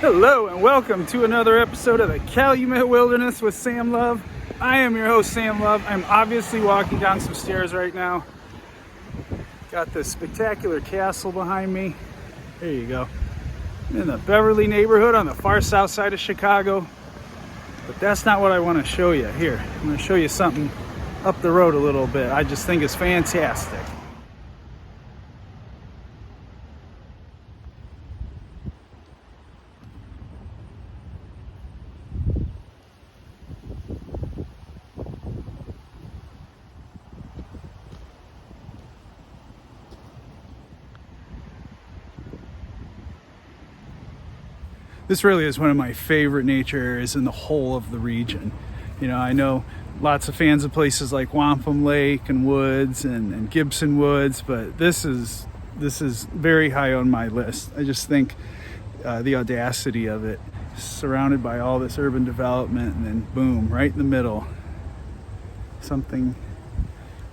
Hello and welcome to another episode of the Calumet Wilderness with Sam Love. I am your host, Sam Love. I'm obviously walking down some stairs right now. Got this spectacular castle behind me. There you go. I'm in the Beverly neighborhood on the far south side of Chicago. But that's not what I want to show you. Here, I'm going to show you something up the road a little bit. I just think it's fantastic. This really is one of my favorite nature areas in the whole of the region. You know, I know lots of fans of places like Wampum Lake and Woods and Gibson Woods, but this is very high on my list. I just think the audacity of it, surrounded by all this urban development, and then boom, right in the middle, something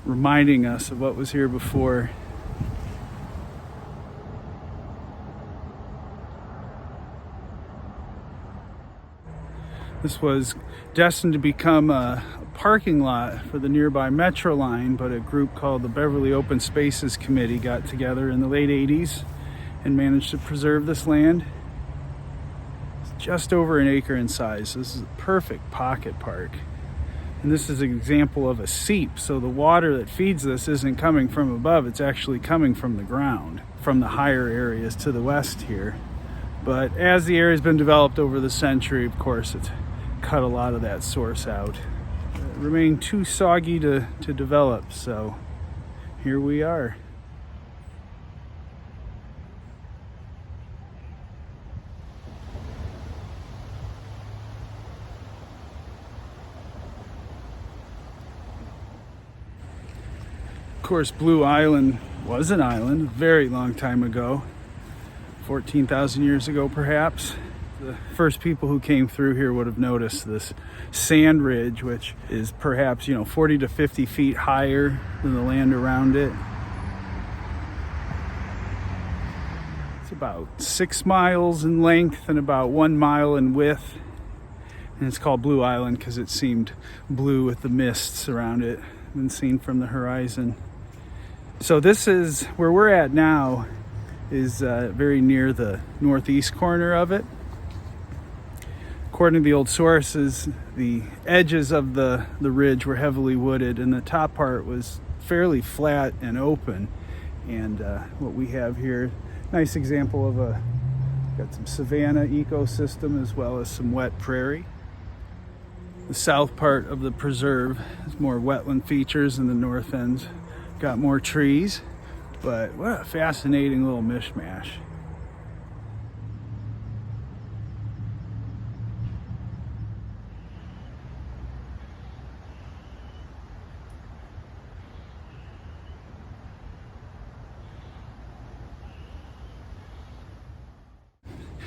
reminding us of what was here before. This was destined to become a parking lot for the nearby Metro line, but a group called the Beverly Open Spaces Committee got together in the late 80s and managed to preserve this land. It's just over an acre in size. This is a perfect pocket park. And this is an example of a seep, so the water that feeds this isn't coming from above, it's actually coming from the ground, from the higher areas to the west here. But as the area's been developed over the century, of course, it's cut a lot of that source out. It remained too soggy to develop, so here we are. Of course, Blue Island was an island a very long time ago, 14,000 years ago perhaps. The first people who came through here would have noticed this sand ridge, which is perhaps 40 to 50 feet higher than the land around it. It's about 6 miles in length and about 1 mile in width, and it's called Blue Island because it seemed blue with the mists around it when seen from the horizon. So this is where we're at now, is very near the northeast corner of it. According to the old sources, the edges of the ridge were heavily wooded and the top part was fairly flat and open. And what we have here, nice example of got some savanna ecosystem as well as some wet prairie. The south part of the preserve has more wetland features, and the north end's got more trees. But what a fascinating little mishmash.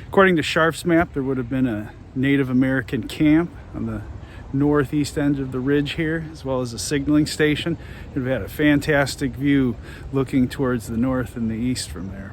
According to Scharf's map, there would have been a Native American camp on the northeast end of the ridge here, as well as a signaling station. It would have had a fantastic view looking towards the north and the east from there.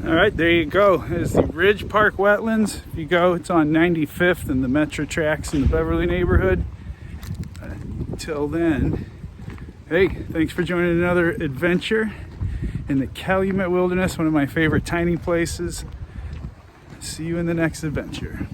All right, there you go. There's the Ridge Park Wetlands. If you go, it's on 95th and the Metro tracks in the Beverly neighborhood. Until then, hey, thanks for joining another adventure in the Calumet Wilderness, one of my favorite tiny places. See you in the next adventure.